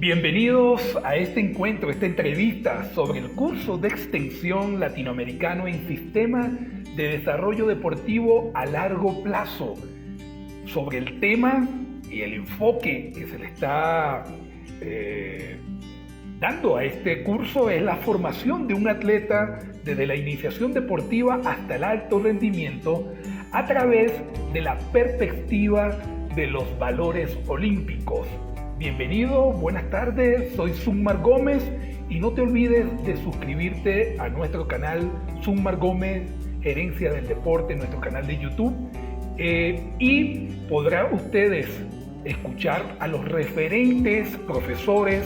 Bienvenidos a este encuentro, esta entrevista sobre el curso de extensión latinoamericano en Sistema de Desarrollo Deportivo a Largo Plazo. Sobre el tema y el enfoque que se le está dando a este curso es la formación de un atleta desde la iniciación deportiva hasta el alto rendimiento a través de la perspectiva de los valores olímpicos. Bienvenido, buenas tardes, soy Sumar Gómez y no te olvides de suscribirte a nuestro canal Sumar Gómez, Gerencia del Deporte, nuestro canal de YouTube, y podrán ustedes escuchar a los referentes profesores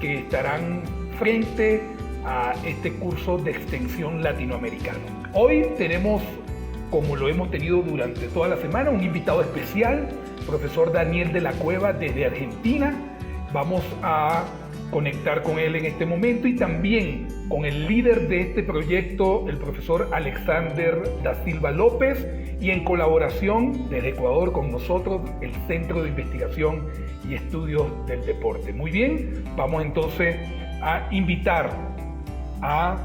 que estarán frente a este curso de extensión latinoamericano. Hoy tenemos, como lo hemos tenido durante toda la semana, un invitado especial, profesor Daniel de la Cueva desde Argentina. Vamos a conectar con él en este momento y también con el líder de este proyecto, el profesor Alexander da Silva López, y en colaboración desde Ecuador con nosotros, el Centro de Investigación y Estudios del Deporte. Muy bien, vamos entonces a invitar a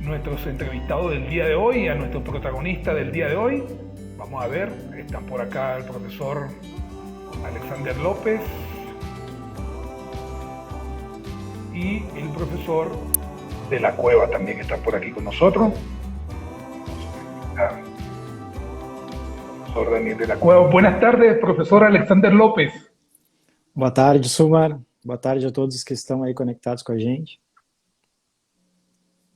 nuestros entrevistados del día de hoy, a nuestro protagonista del día de hoy. Vamos a ver, están por acá el profesor Alexander López y el profesor de la Cueva también está por aquí con nosotros. Profesor Daniel de la Cueva. Buenas tardes, profesor Alexander López. Boa tarde, Sumar. Boa tarde a todos que estão aí conectados com a gente.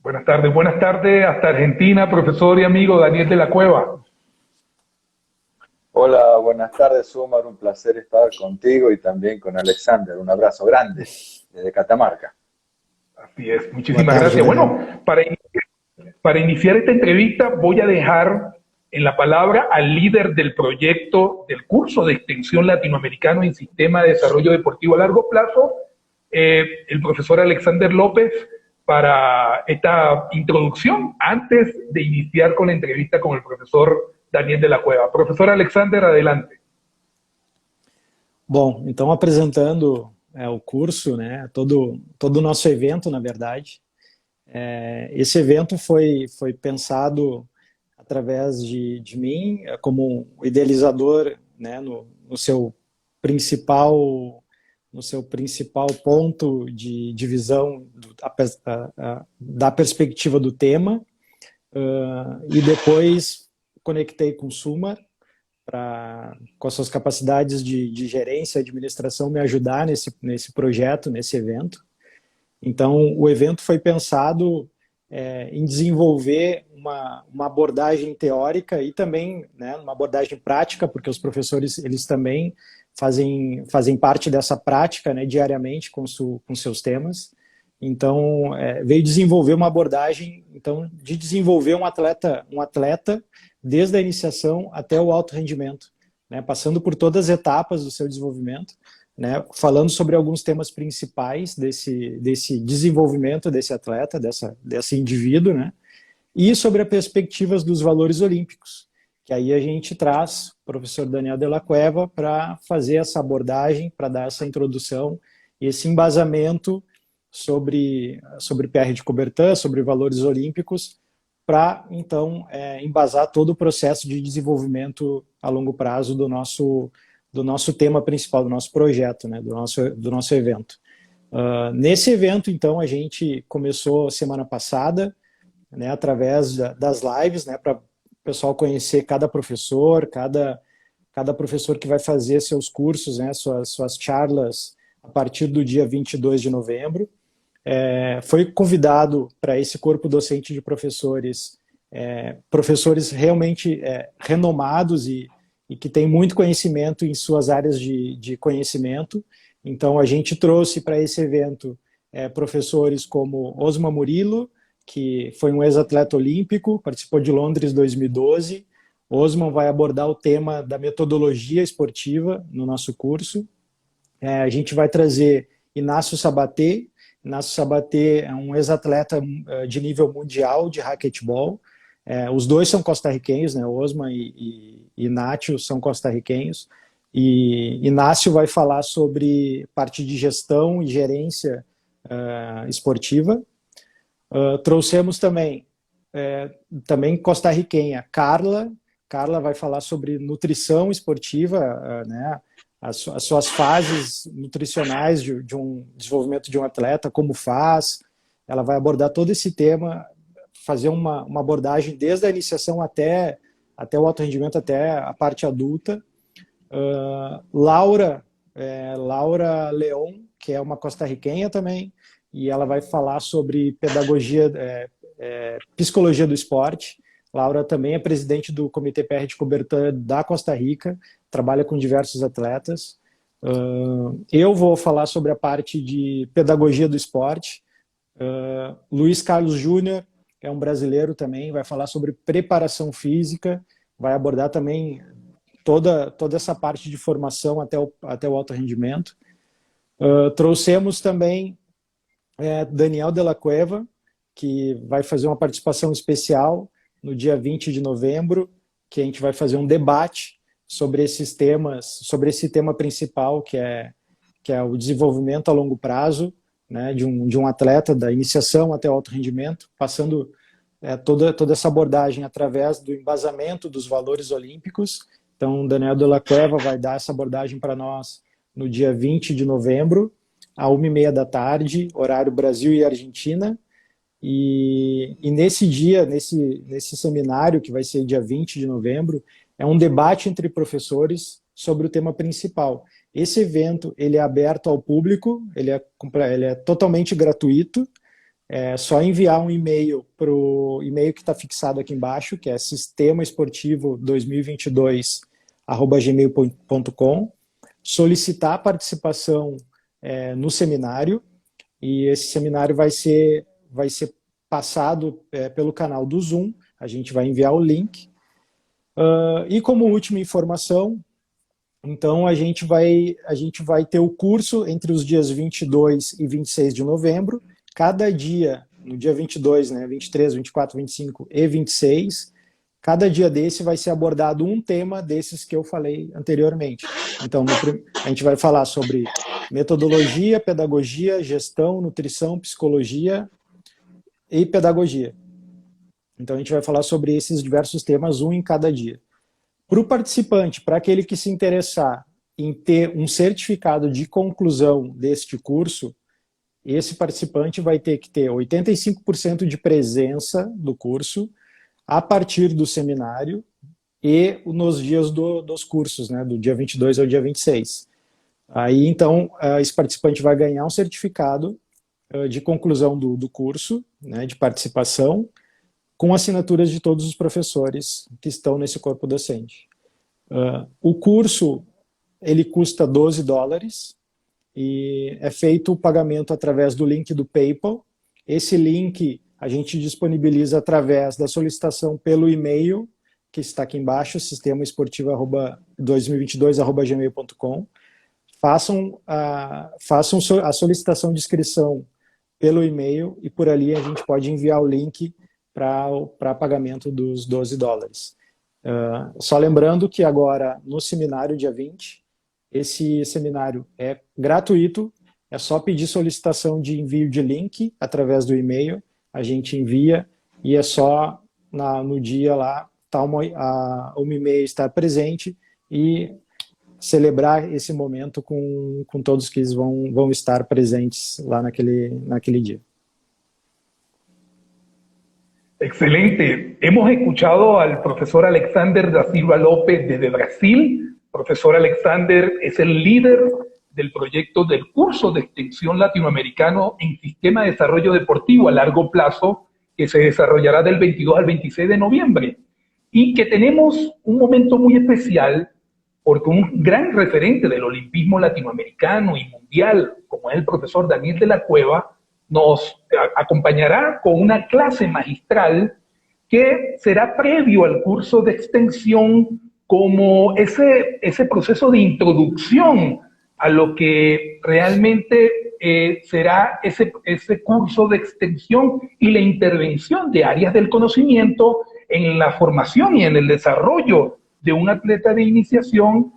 Buenas tardes hasta Argentina, profesor y amigo Daniel de la Cueva. Hola, buenas tardes, Sumar. Un placer estar contigo y también con Alexander. Un abrazo grande desde Catamarca. Así es, muchísimas gracias. Bueno, para iniciar esta entrevista voy a dejar en la palabra al líder del proyecto del curso de extensión latinoamericano en Sistema de Desarrollo Deportivo a Largo Plazo, el profesor Alexander López, para esta introducción antes de iniciar con la entrevista con el profesor Daniel de la Cueva. Professor Alexander, adelante. Bom, então apresentando o curso, né, todo o nosso evento, na verdade. Esse evento foi pensado através de mim, como idealizador, né, no seu principal ponto de divisão da perspectiva do tema, e depois conectei com o Sumar, com as suas capacidades de gerência e administração, me ajudar nesse projeto, nesse evento. Então, o evento foi pensado em desenvolver uma abordagem teórica e também, né, uma abordagem prática, porque os professores eles também fazem parte dessa prática, né, diariamente com seus temas. Então, veio desenvolver uma abordagem de desenvolver um atleta desde a iniciação até o alto rendimento, né, passando por todas as etapas do seu desenvolvimento, né, falando sobre alguns temas principais desse desenvolvimento desse atleta, desse indivíduo, né, e sobre as perspectivas dos valores olímpicos, que aí a gente traz o professor Daniel de la Cueva para fazer essa abordagem, para dar essa introdução e esse embasamento sobre Pierre de Coubertin, sobre valores olímpicos, para, então, embasar todo o processo de desenvolvimento a longo prazo do nosso tema principal, do nosso projeto, né, do nosso evento. Nesse evento, então, a gente começou semana passada, né, através das lives, né, para o pessoal conhecer cada professor que vai fazer seus cursos, né, suas charlas a partir do dia 22 de novembro. Foi convidado para esse corpo docente de professores, professores realmente renomados e que têm muito conhecimento em suas áreas de conhecimento. Então, a gente trouxe para esse evento professores como Osma Murilo, que foi um ex-atleta olímpico, participou de Londres 2012. Osman vai abordar o tema da metodologia esportiva no nosso curso. A gente vai trazer Inácio Sabaté. Inácio Sabaté é um ex-atleta de nível mundial de racquetball. Os dois são costarriquenhos, né? Osman e Inácio são costarriquenhos. E Inácio vai falar sobre parte de gestão e gerência esportiva. Trouxemos também costarriquenha, Carla. Carla vai falar sobre nutrição esportiva, né? As suas fases nutricionais de um desenvolvimento de um atleta, como faz. Ela vai abordar todo esse tema, fazer uma abordagem desde a iniciação até o alto rendimento, até a parte adulta. Laura Leon, que é uma costarriquenha também, e ela vai falar sobre pedagogia, psicologia do esporte. Laura também é presidente do Comitê PR de Coubertin da Costa Rica, trabalha com diversos atletas. Eu vou falar sobre a parte de pedagogia do esporte. Luiz Carlos Júnior é um brasileiro também, vai falar sobre preparação física, vai abordar também toda essa parte de formação até o alto rendimento. Trouxemos também Daniel de la Cueva, que vai fazer uma participação especial no dia 20 de novembro, que a gente vai fazer um debate sobre esses temas, sobre esse tema principal, que é o desenvolvimento a longo prazo, né, de um atleta, da iniciação até o alto rendimento, passando toda essa abordagem através do embasamento dos valores olímpicos. Então, Daniel de la Cueva vai dar essa abordagem para nós no dia 20 de novembro, à 1h30 da tarde, horário Brasil e Argentina. E nesse dia, nesse seminário, que vai ser dia 20 de novembro, é um debate entre professores sobre o tema principal. Esse evento ele é aberto ao público, ele é totalmente gratuito, é só enviar um e-mail para o e-mail que está fixado aqui embaixo, que é sistemaesportivo2022@gmail.com, solicitar a participação no seminário, e esse seminário vai ser passado pelo canal do Zoom, a gente vai enviar o link. E como última informação, então a gente vai ter o curso entre os dias 22 e 26 de novembro, cada dia, no dia 22, né, 23, 24, 25 e 26, cada dia desse vai ser abordado um tema desses que eu falei anteriormente. Então, a gente vai falar sobre metodologia, pedagogia, gestão, nutrição, psicologia e pedagogia. Então, a gente vai falar sobre esses diversos temas, um em cada dia. Para o participante, para aquele que se interessar em ter um certificado de conclusão deste curso, esse participante vai ter que ter 85% de presença do curso a partir do seminário e nos dias dos cursos, né, do dia 22 ao dia 26. Aí, então, esse participante vai ganhar um certificado de conclusão do curso, né, de participação, com assinaturas de todos os professores que estão nesse corpo docente. O curso, ele custa $12 e é feito o pagamento através do link do PayPal. Esse link a gente disponibiliza através da solicitação pelo e-mail, que está aqui embaixo, sistemaesportivo2022@gmail.com. Façam a solicitação de inscrição pelo e-mail e por ali a gente pode enviar o link para pagamento dos $12. Só lembrando que agora, no seminário dia 20, esse seminário é gratuito, é só pedir solicitação de envio de link através do e-mail, a gente envia e é só no dia lá, a 1h30 estar presente e celebrar esse momento com todos que vão estar presentes lá naquele dia. Excelente. Hemos escuchado al profesor Alexander da Silva López desde Brasil. Profesor Alexander es el líder del proyecto del curso de extensión latinoamericano en Sistema de Desarrollo Deportivo a largo plazo, que se desarrollará del 22 al 26 de noviembre. Y que tenemos un momento muy especial porque un gran referente del olimpismo latinoamericano y mundial, como es el profesor Daniel de la Cueva, nos acompañará con una clase magistral que será previo al curso de extensión, como ese proceso de introducción a lo que realmente será ese curso de extensión y la intervención de áreas del conocimiento en la formación y en el desarrollo de un atleta de iniciación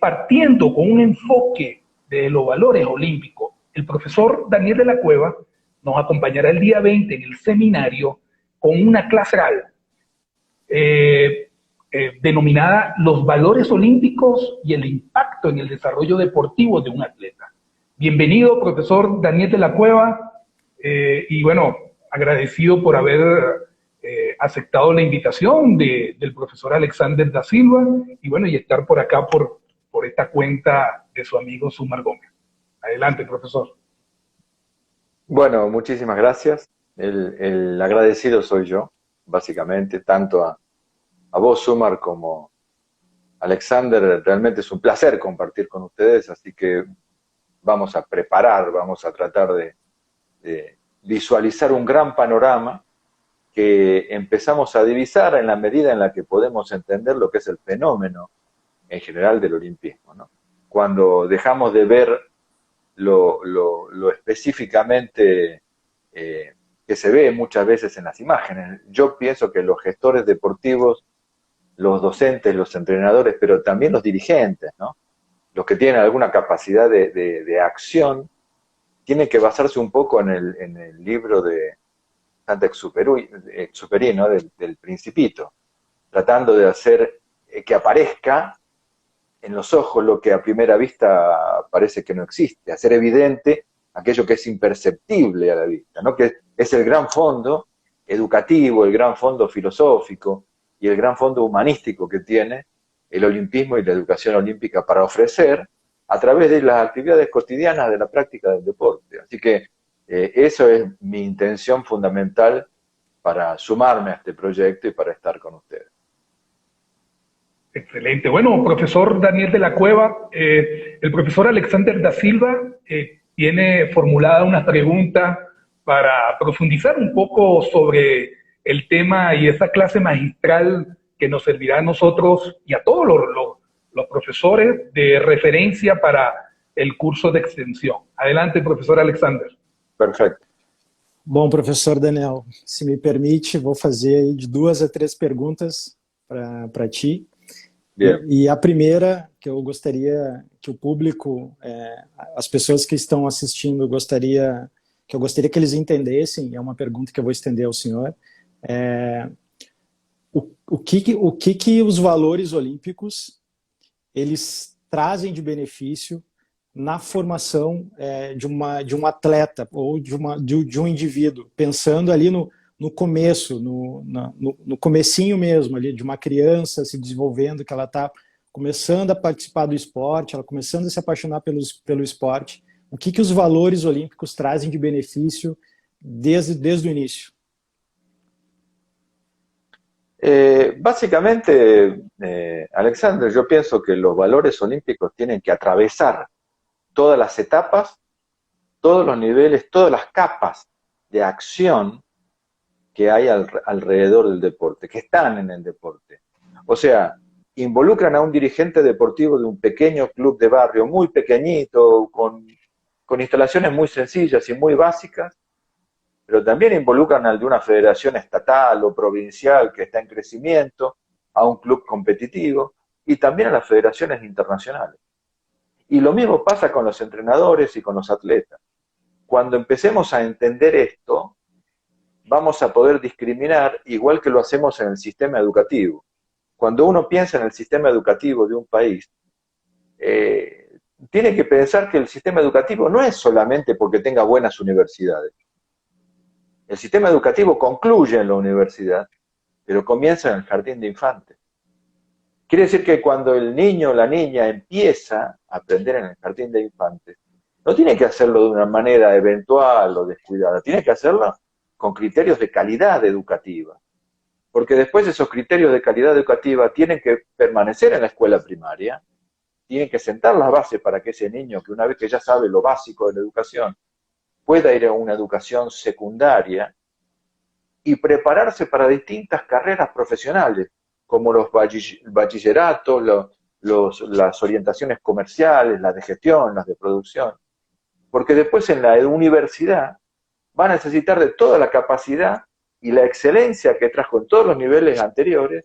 partiendo con un enfoque de los valores olímpicos. El profesor Daniel de la Cueva nos acompañará el día 20 en el seminario con una clase denominada Los valores olímpicos y el impacto en el desarrollo deportivo de un atleta. Bienvenido, profesor Daniel de la Cueva, y bueno, agradecido por haber aceptado la invitación del profesor Alexander da Silva, y bueno, y estar por acá por esta cuenta de su amigo Sumar Gómez. Adelante, profesor. Bueno, muchísimas gracias. El agradecido soy yo, básicamente, tanto a vos, Sumar, como a Alexander. Realmente es un placer compartir con ustedes, así que vamos a tratar de visualizar un gran panorama que empezamos a divisar en la medida en la que podemos entender lo que es el fenómeno en general del olimpismo, ¿no? Cuando dejamos de ver lo específicamente que se ve muchas veces en las imágenes. Yo pienso que los gestores deportivos, los docentes, los entrenadores, pero también los dirigentes, ¿no? Los que tienen alguna capacidad de acción, tienen que basarse un poco en el libro de Saint-Exupéry, ¿no? del Principito, tratando de hacer que aparezca en los ojos lo que a primera vista parece que no existe, hacer evidente aquello que es imperceptible a la vista, ¿no? Que es el gran fondo educativo, el gran fondo filosófico y el gran fondo humanístico que tiene el olimpismo y la educación olímpica para ofrecer a través de las actividades cotidianas de la práctica del deporte. Así que eso es mi intención fundamental para sumarme a este proyecto y para estar con ustedes. Excelente. Bueno, profesor Daniel de la Cueva, el profesor Alexander da Silva tiene formulada una pregunta para profundizar un poco sobre el tema y esa clase magistral que nos servirá a nosotros y a todos los profesores de referencia para el curso de extensión. Adelante, profesor Alexander. Perfecto. Bom, professor Daniel, se me permite, vou fazer aí de 2 a 3 perguntas para ti. E a primeira, que eu gostaria que o público, as pessoas que estão assistindo, eu gostaria que eles entendessem, é uma pergunta que eu vou estender ao senhor, o que os valores olímpicos eles trazem de benefício na formação de um atleta ou de um indivíduo, pensando ali no começo, no comecinho mesmo, ali, de uma criança se desenvolvendo, que ela está começando a participar do esporte, ela começando a se apaixonar pelo esporte. O que os valores olímpicos trazem de benefício desde o início? Básicamente, Alexander, yo pienso que los valores olímpicos tienen que atravesar todas las etapas, todos los niveles, todas las capas de acción que hay alrededor del deporte, que están en el deporte. O sea, involucran a un dirigente deportivo de un pequeño club de barrio, muy pequeñito, con instalaciones muy sencillas y muy básicas, pero también involucran al de una federación estatal o provincial que está en crecimiento, a un club competitivo, y también a las federaciones internacionales. Y lo mismo pasa con los entrenadores y con los atletas. Cuando empecemos a entender esto, vamos a poder discriminar igual que lo hacemos en el sistema educativo. Cuando uno piensa en el sistema educativo de un país, tiene que pensar que el sistema educativo no es solamente porque tenga buenas universidades. El sistema educativo concluye en la universidad, pero comienza en el jardín de infantes. Quiere decir que cuando el niño o la niña empieza a aprender en el jardín de infantes, no tiene que hacerlo de una manera eventual o descuidada, tiene que hacerlo con criterios de calidad educativa. Porque después esos criterios de calidad educativa tienen que permanecer en la escuela primaria, tienen que sentar las bases para que ese niño, que una vez que ya sabe lo básico de la educación, pueda ir a una educación secundaria y prepararse para distintas carreras profesionales, como los bachilleratos, las orientaciones comerciales, las de gestión, las de producción. Porque después en la universidad va a necesitar de toda la capacidad y la excelencia que trajo en todos los niveles anteriores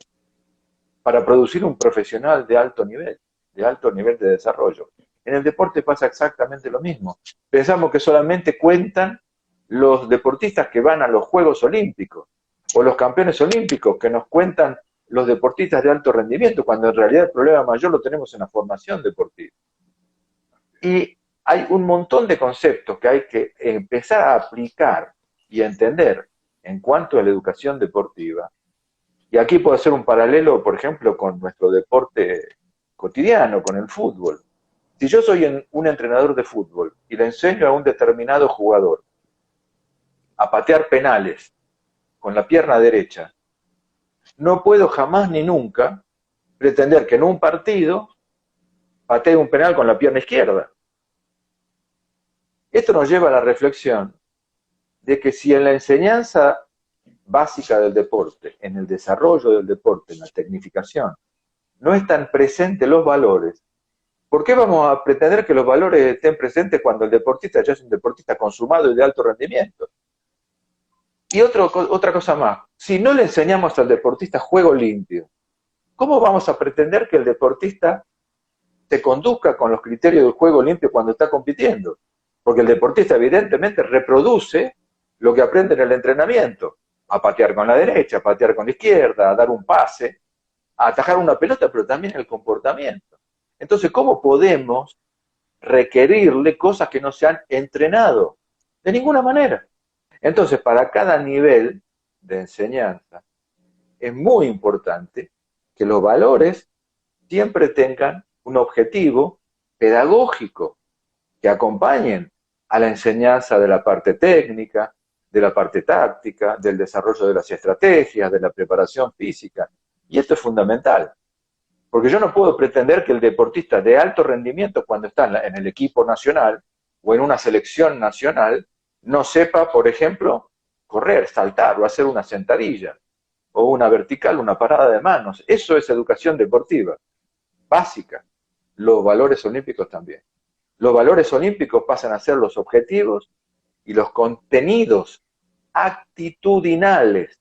para producir un profesional de alto nivel. de alto nivel de desarrollo. En el deporte pasa exactamente lo mismo. Pensamos que solamente cuentan los deportistas que van a los Juegos Olímpicos o los campeones olímpicos, que nos cuentan los deportistas de alto rendimiento, cuando en realidad el problema mayor lo tenemos en la formación deportiva. Y hay un montón de conceptos que hay que empezar a aplicar y a entender en cuanto a la educación deportiva. Y aquí puedo hacer un paralelo, por ejemplo, con nuestro deporte cotidiano, con el fútbol. Si yo soy un entrenador de fútbol y le enseño a un determinado jugador a patear penales con la pierna derecha, no puedo jamás ni nunca pretender que en un partido patee un penal con la pierna izquierda. Esto nos lleva a la reflexión de que si en la enseñanza básica del deporte, en el desarrollo del deporte, en la tecnificación, no están presentes los valores, ¿por qué vamos a pretender que los valores estén presentes cuando el deportista ya es un deportista consumado y de alto rendimiento? Y otra cosa más, si no le enseñamos al deportista juego limpio, ¿cómo vamos a pretender que el deportista se conduzca con los criterios del juego limpio cuando está compitiendo? Porque el deportista evidentemente reproduce lo que aprende en el entrenamiento, a patear con la derecha, a patear con la izquierda, a dar un pase, a atajar una pelota, pero también el comportamiento. Entonces, ¿cómo podemos requerirle cosas que no se han entrenado? De ninguna manera. Entonces, para cada nivel de enseñanza, es muy importante que los valores siempre tengan un objetivo pedagógico, que acompañen a la enseñanza de la parte técnica, de la parte táctica, del desarrollo de las estrategias, de la preparación física. Y esto es fundamental, porque yo no puedo pretender que el deportista de alto rendimiento, cuando está en el equipo nacional o en una selección nacional, no sepa, por ejemplo, correr, saltar o hacer una sentadilla, o una vertical, una parada de manos. Eso es educación deportiva, básica. Los valores olímpicos también. Los valores olímpicos pasan a ser los objetivos y los contenidos actitudinales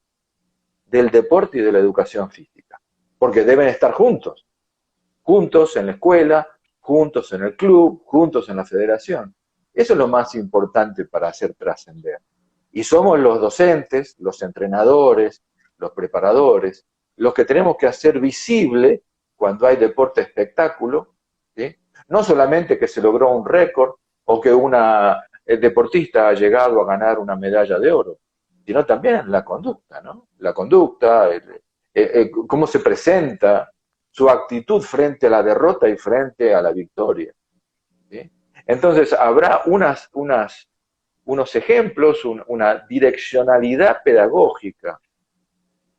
del deporte y de la educación física, porque deben estar juntos, juntos en la escuela, juntos en el club, juntos en la federación. Eso es lo más importante para hacer trascender. Y somos los docentes, los entrenadores, los preparadores, los que tenemos que hacer visible cuando hay deporte espectáculo, ¿sí? No solamente que se logró un récord o que el deportista ha llegado a ganar una medalla de oro, sino también la conducta, ¿no? La conducta, cómo se presenta, su actitud frente a la derrota y frente a la victoria, ¿sí? Entonces habrá unos ejemplos, una direccionalidad pedagógica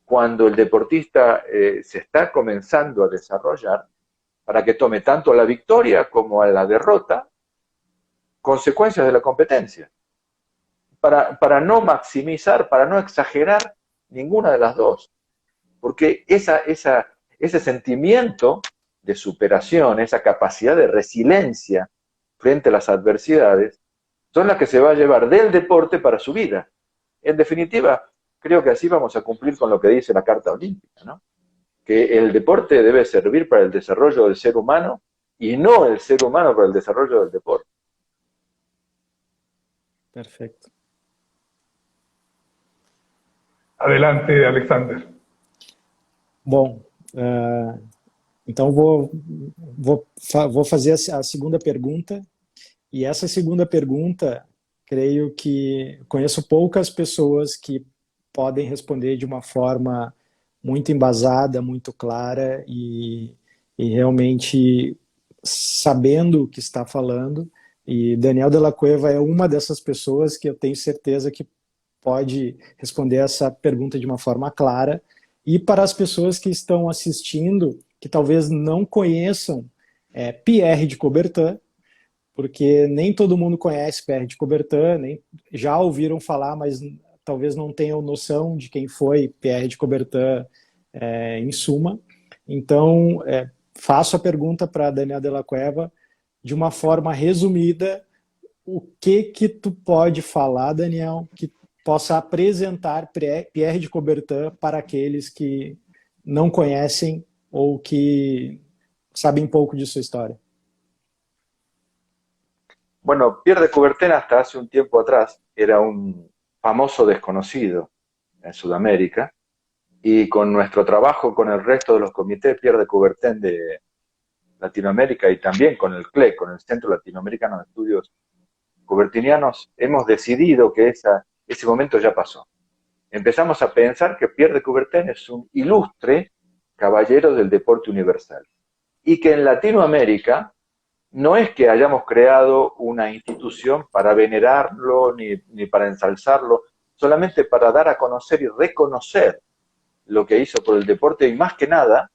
cuando el deportista se está comenzando a desarrollar, para que tome tanto a la victoria como a la derrota consecuencias de la competencia, para no maximizar, para no exagerar ninguna de las dos, porque ese sentimiento de superación, esa capacidad de resiliencia frente a las adversidades, son las que se va a llevar del deporte para su vida. En definitiva, creo que así vamos a cumplir con lo que dice la Carta Olímpica, ¿no? Que el deporte debe servir para el desarrollo del ser humano y no el ser humano para el desarrollo del deporte. Perfeito. Adelante, Alexander. Bom, então vou fazer a segunda pergunta. E essa segunda pergunta, creio que conheço poucas pessoas que podem responder de uma forma muito embasada, muito clara e realmente sabendo o que está falando. E Daniel Della Cueva é uma dessas pessoas que eu tenho certeza que pode responder essa pergunta de uma forma clara. E para as pessoas que estão assistindo, que talvez não conheçam Pierre de Coubertin, porque nem todo mundo conhece Pierre de Coubertin, nem já ouviram falar, mas talvez não tenham noção de quem foi Pierre de Coubertin em suma. Então, faço a pergunta para Daniel Della Cueva de uma forma resumida. O que tu pode falar, Daniel, que possa apresentar Pierre de Coubertin para aqueles que não conhecem ou que sabem pouco de sua história. Bueno, Pierre de Coubertin hasta hace un tiempo atrás era un famoso desconocido en Sudamérica, y con nuestro trabajo con el resto de los comités Pierre de Coubertin de Latinoamérica y también con el CLEC, con el Centro Latinoamericano de Estudios Coubertinianos, hemos decidido que ese momento ya pasó. Empezamos a pensar que Pierre de Coubertin es un ilustre caballero del deporte universal y que en Latinoamérica no es que hayamos creado una institución para venerarlo ni para ensalzarlo, solamente para dar a conocer y reconocer lo que hizo por el deporte y más que nada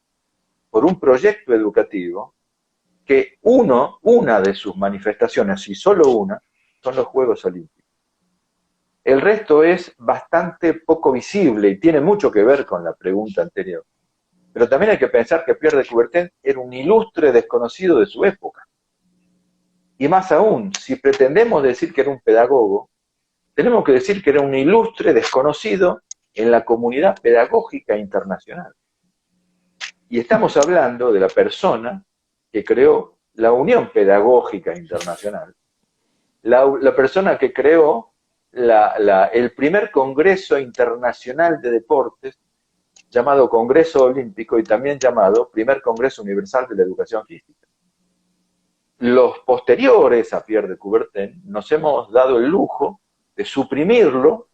por un proyecto educativo que una de sus manifestaciones, y solo una, son los Juegos Olímpicos. El resto es bastante poco visible y tiene mucho que ver con la pregunta anterior. Pero también hay que pensar que Pierre de Coubertin era un ilustre desconocido de su época. Y más aún, si pretendemos decir que era un pedagogo, tenemos que decir que era un ilustre desconocido en la comunidad pedagógica internacional. Y estamos hablando de la persona que creó la Unión Pedagógica Internacional, la persona que creó el primer Congreso Internacional de Deportes, llamado Congreso Olímpico y también llamado Primer Congreso Universal de la Educación Física. Los posteriores a Pierre de Coubertin nos hemos dado el lujo de suprimirlo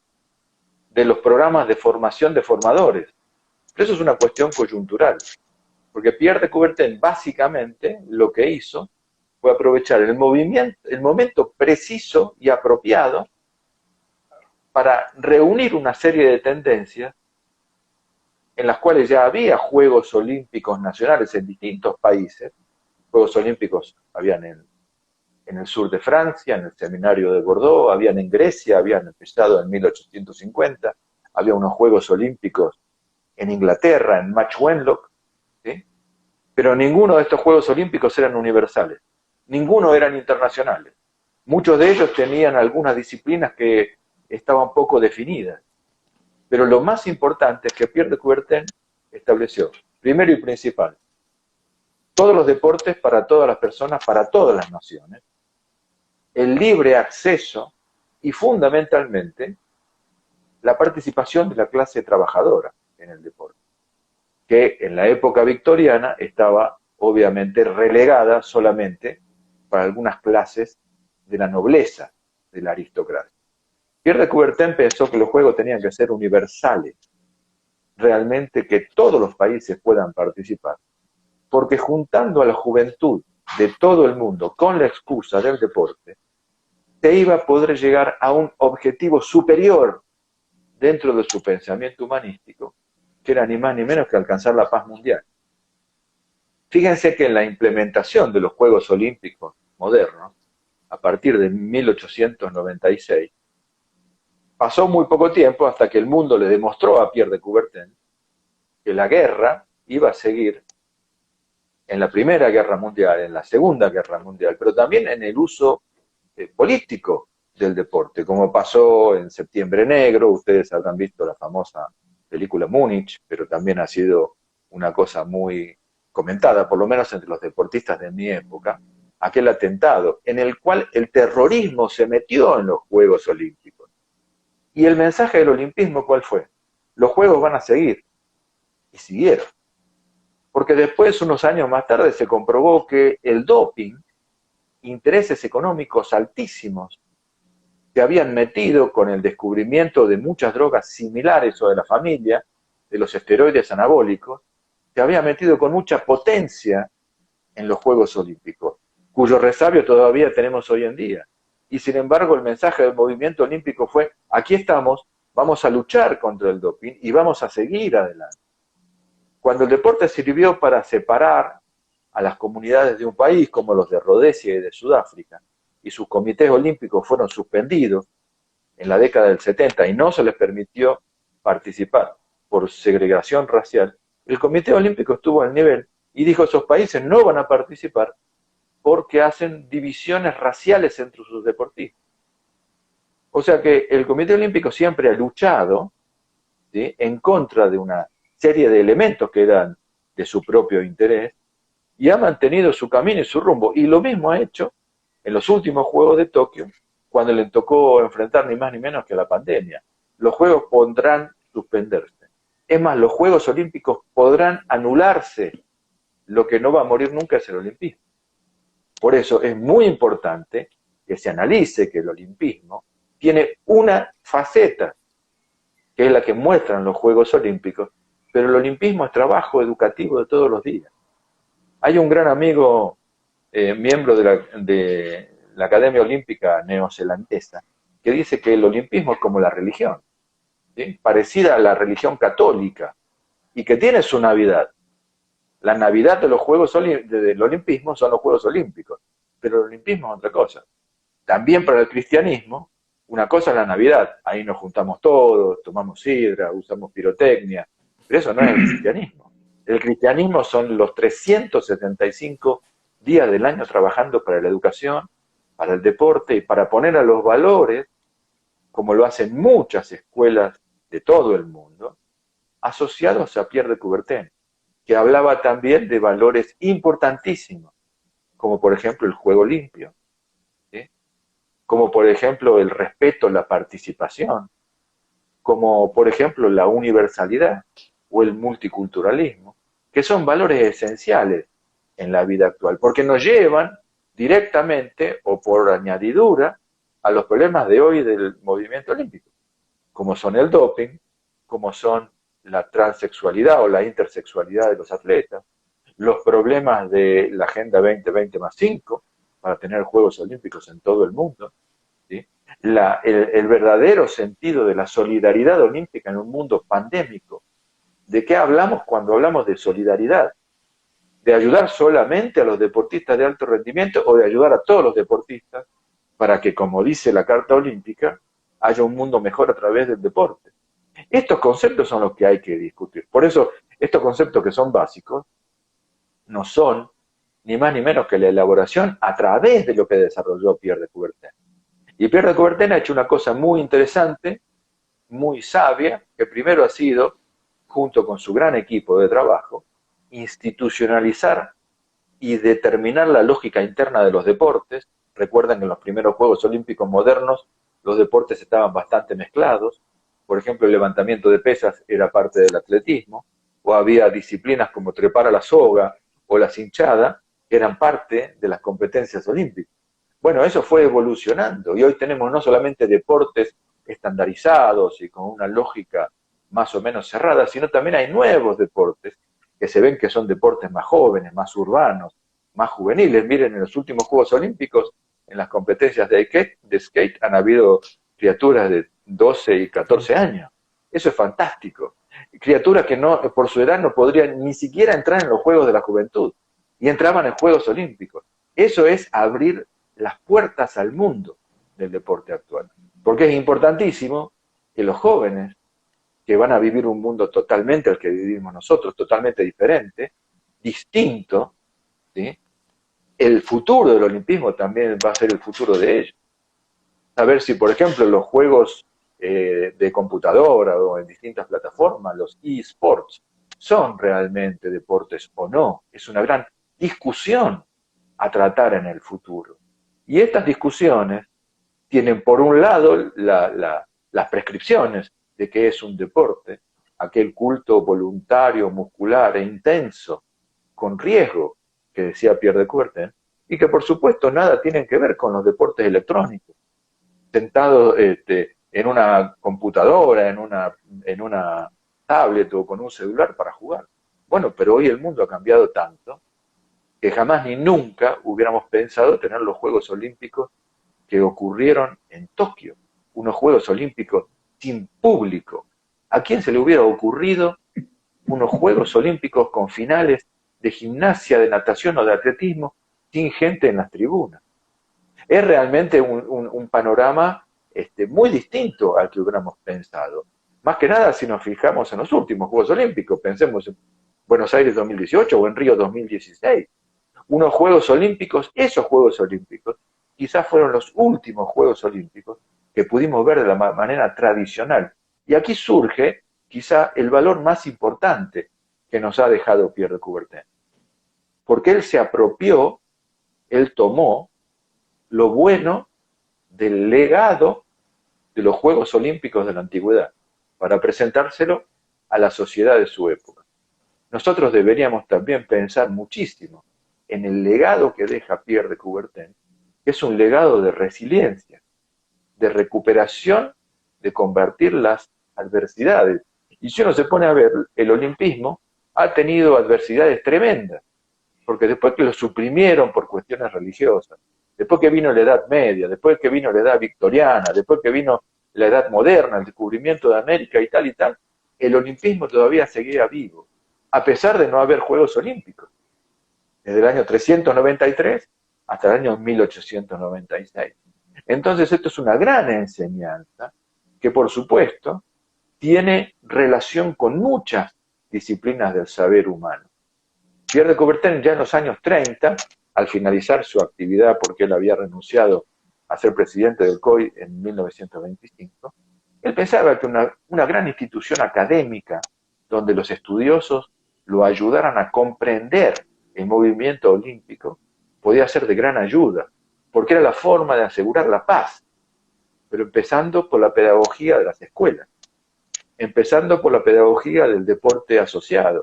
de los programas de formación de formadores. Pero eso es una cuestión coyuntural, porque Pierre de Coubertin básicamente lo que hizo fue aprovechar el momento preciso y apropiado para reunir una serie de tendencias en las cuales ya había Juegos Olímpicos nacionales en distintos países. Juegos Olímpicos habían en el sur de Francia, en el seminario de Bordeaux, habían en Grecia, habían empezado en 1850, había unos Juegos Olímpicos en Inglaterra, en Match Wenlock, ¿sí? Pero ninguno de estos Juegos Olímpicos eran universales, ninguno eran internacionales. Muchos de ellos tenían algunas disciplinas que estaban poco definidas. Pero lo más importante es que Pierre de Coubertin estableció, primero y principal, todos los deportes para todas las personas, para todas las naciones, el libre acceso y fundamentalmente la participación de la clase trabajadora en el deporte, que en la época victoriana estaba obviamente relegada solamente para algunas clases de la nobleza, de la aristocracia. Pierre de Coubertin pensó que los juegos tenían que ser universales, realmente que todos los países puedan participar, porque juntando a la juventud de todo el mundo con la excusa del deporte, se iba a poder llegar a un objetivo superior dentro de su pensamiento humanístico, que era ni más ni menos que alcanzar la paz mundial. Fíjense que en la implementación de los Juegos Olímpicos modernos, a partir de 1896, pasó muy poco tiempo hasta que el mundo le demostró a Pierre de Coubertin que la guerra iba a seguir en la Primera Guerra Mundial, en la Segunda Guerra Mundial, pero también en el uso político del deporte, como pasó en Septiembre Negro. Ustedes habrán visto la famosa película Múnich, pero también ha sido una cosa muy comentada, por lo menos entre los deportistas de mi época, aquel atentado en el cual el terrorismo se metió en los Juegos Olímpicos. Y el mensaje del olimpismo, ¿cuál fue? Los Juegos van a seguir. Y siguieron. Porque después, unos años más tarde, se comprobó que el doping, intereses económicos altísimos, se habían metido con el descubrimiento de muchas drogas similares o de la familia, de los esteroides anabólicos, se había metido con mucha potencia en los Juegos Olímpicos, cuyo resabio todavía tenemos hoy en día. Y sin embargo, el mensaje del movimiento olímpico fue: aquí estamos, vamos a luchar contra el doping y vamos a seguir adelante. Cuando el deporte sirvió para separar a las comunidades de un país, como los de Rodesia y de Sudáfrica, y sus comités olímpicos fueron suspendidos en la década del 70 y no se les permitió participar por segregación racial, el Comité Olímpico estuvo al nivel y dijo: esos países no van a participar porque hacen divisiones raciales entre sus deportistas. O sea que el Comité Olímpico siempre ha luchado, ¿sí?, en contra de una serie de elementos que eran de su propio interés, y ha mantenido su camino y su rumbo. Y lo mismo ha hecho en los últimos Juegos de Tokio, cuando le tocó enfrentar ni más ni menos que la pandemia. Los Juegos podrán suspenderse. Es más, los Juegos Olímpicos podrán anularse. Lo que no va a morir nunca es el olimpismo. Por eso es muy importante que se analice que el olimpismo tiene una faceta, que es la que muestran los Juegos Olímpicos, pero el olimpismo es trabajo educativo de todos los días. Hay un gran amigo, miembro de la Academia Olímpica neozelandesa, que dice que el olimpismo es como la religión, ¿sí? Parecida a la religión católica, y que tiene su Navidad. La Navidad de los Juegos del olimpismo son los Juegos Olímpicos, pero el olimpismo es otra cosa. También para el cristianismo, una cosa es la Navidad, ahí nos juntamos todos, tomamos sidra, usamos pirotecnia, pero eso no es el cristianismo. El cristianismo son los 375 días del año trabajando para la educación, para el deporte y para poner a los valores, como lo hacen muchas escuelas de todo el mundo, asociados a Pierre de Coubertin, que hablaba también de valores importantísimos, como por ejemplo el juego limpio, ¿sí? Como por ejemplo el respeto, la participación, como por ejemplo la universalidad o el multiculturalismo, que son valores esenciales en la vida actual, porque nos llevan directamente o por añadidura a los problemas de hoy del movimiento olímpico, como son el doping, como son la transexualidad o la intersexualidad de los atletas, los problemas de la Agenda 2020+5 para tener Juegos Olímpicos en todo el mundo, ¿sí? El verdadero sentido de la solidaridad olímpica en un mundo pandémico. ¿De qué hablamos cuando hablamos de solidaridad? ¿De ayudar solamente a los deportistas de alto rendimiento o de ayudar a todos los deportistas para que, como dice la Carta Olímpica, haya un mundo mejor a través del deporte? Estos conceptos son los que hay que discutir. Por eso, estos conceptos que son básicos no son ni más ni menos que la elaboración a través de lo que desarrolló Pierre de Coubertin. Y Pierre de Coubertin ha hecho una cosa muy interesante, muy sabia, que primero ha sido, junto con su gran equipo de trabajo, institucionalizar y determinar la lógica interna de los deportes. Recuerden que en los primeros Juegos Olímpicos modernos los deportes estaban bastante mezclados. Por ejemplo, el levantamiento de pesas era parte del atletismo, o había disciplinas como trepar a la soga o la cinchada, que eran parte de las competencias olímpicas. Bueno, eso fue evolucionando, y hoy tenemos no solamente deportes estandarizados y con una lógica más o menos cerrada, sino también hay nuevos deportes que se ven que son deportes más jóvenes, más urbanos, más juveniles. Miren, en los últimos Juegos Olímpicos, en las competencias de skate han habido criaturas de 12 y 14 años. Eso es fantástico. Criaturas que no, por su edad no podrían ni siquiera entrar en los Juegos de la Juventud, y entraban en Juegos Olímpicos. Eso es abrir las puertas al mundo del deporte actual. Porque es importantísimo que los jóvenes, que van a vivir un mundo totalmente al que vivimos nosotros, totalmente diferente, distinto, ¿sí? El futuro del olimpismo también va a ser el futuro de ellos. Saber si, por ejemplo, los juegos de computadora o en distintas plataformas, los eSports, son realmente deportes o no. Es una gran discusión a tratar en el futuro. Y estas discusiones tienen, por un lado, las prescripciones de qué es un deporte, aquel culto voluntario, muscular e intenso, con riesgo, que decía Pierre de Coubertin, y que por supuesto nada tienen que ver con los deportes electrónicos, sentados en una computadora, en una tablet o con un celular para jugar. Bueno, pero hoy el mundo ha cambiado tanto que jamás ni nunca hubiéramos pensado tener los Juegos Olímpicos que ocurrieron en Tokio, unos Juegos Olímpicos sin público. ¿A quién se le hubiera ocurrido unos Juegos Olímpicos con finales de gimnasia, de natación o de atletismo sin gente en las tribunas? Es realmente un panorama muy distinto al que hubiéramos pensado. Más que nada si nos fijamos en los últimos Juegos Olímpicos, pensemos en Buenos Aires 2018 o en Río 2016. Unos Juegos Olímpicos, esos Juegos Olímpicos, quizás fueron los últimos Juegos Olímpicos que pudimos ver de la manera tradicional. Y aquí surge quizá el valor más importante que nos ha dejado Pierre de Coubertin. porque él se apropió, él tomó lo bueno del legado de los Juegos Olímpicos de la antigüedad para presentárselo a la sociedad de su época. Nosotros deberíamos también pensar muchísimo en el legado que deja Pierre de Coubertin, que es un legado de resiliencia, de recuperación, de convertir las adversidades. Y si uno se pone a ver, el olimpismo ha tenido adversidades tremendas, porque después que lo suprimieron por cuestiones religiosas, después que vino la Edad Media, después que vino la Edad Victoriana, después que vino la Edad Moderna, el descubrimiento de América y tal, el olimpismo todavía seguía vivo, a pesar de no haber Juegos Olímpicos, desde el año 393 hasta el año 1896. Entonces esto es una gran enseñanza que, por supuesto, tiene relación con muchas disciplinas del saber humano. Pierre de Coubertin ya en los años 30, al finalizar su actividad porque él había renunciado a ser presidente del COI en 1925, él pensaba que una gran institución académica donde los estudiosos lo ayudaran a comprender el movimiento olímpico podía ser de gran ayuda, porque era la forma de asegurar la paz, pero empezando por la pedagogía de las escuelas, empezando por la pedagogía del deporte asociado,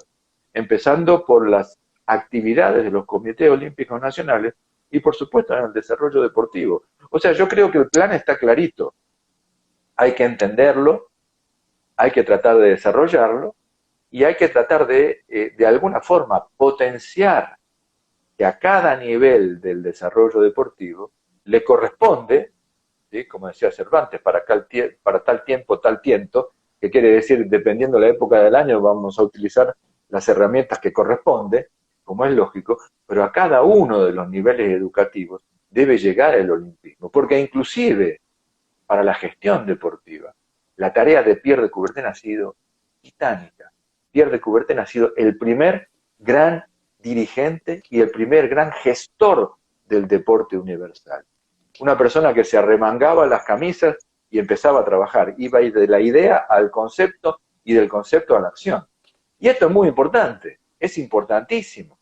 empezando por las actividades de los comités olímpicos nacionales y por supuesto en el desarrollo deportivo. O sea, yo creo que el plan está clarito, hay que entenderlo, hay que tratar de desarrollarlo y hay que tratar de alguna forma potenciar que a cada nivel del desarrollo deportivo le corresponde, ¿sí?, como decía Cervantes, para tal tiempo, tal tiento, que quiere decir, dependiendo de la época del año, vamos a utilizar las herramientas que corresponde, como es lógico, pero a cada uno de los niveles educativos debe llegar el olimpismo, porque inclusive para la gestión deportiva, la tarea de Pierre de Coubertin ha sido titánica. Pierre de Coubertin ha sido el primer gran dirigente y el primer gran gestor del deporte universal. Una persona que se arremangaba las camisas y empezaba a trabajar, iba de la idea al concepto y del concepto a la acción. Y esto es muy importante, es importantísimo,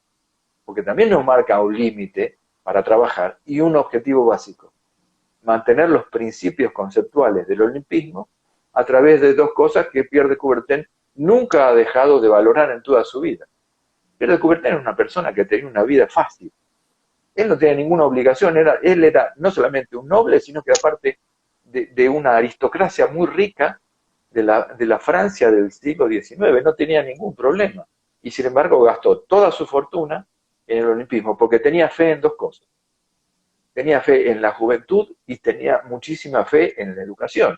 porque también nos marca un límite para trabajar y un objetivo básico: mantener los principios conceptuales del olimpismo a través de dos cosas que Pierre de Coubertin nunca ha dejado de valorar en toda su vida. Pierre de Coubertin era una persona que tenía una vida fácil. Él no tenía ninguna obligación, él era no solamente un noble, sino que aparte de una aristocracia muy rica de la Francia del siglo XIX, no tenía ningún problema. Y sin embargo gastó toda su fortuna en el olimpismo, porque tenía fe en dos cosas. Tenía fe en la juventud y tenía muchísima fe en la educación.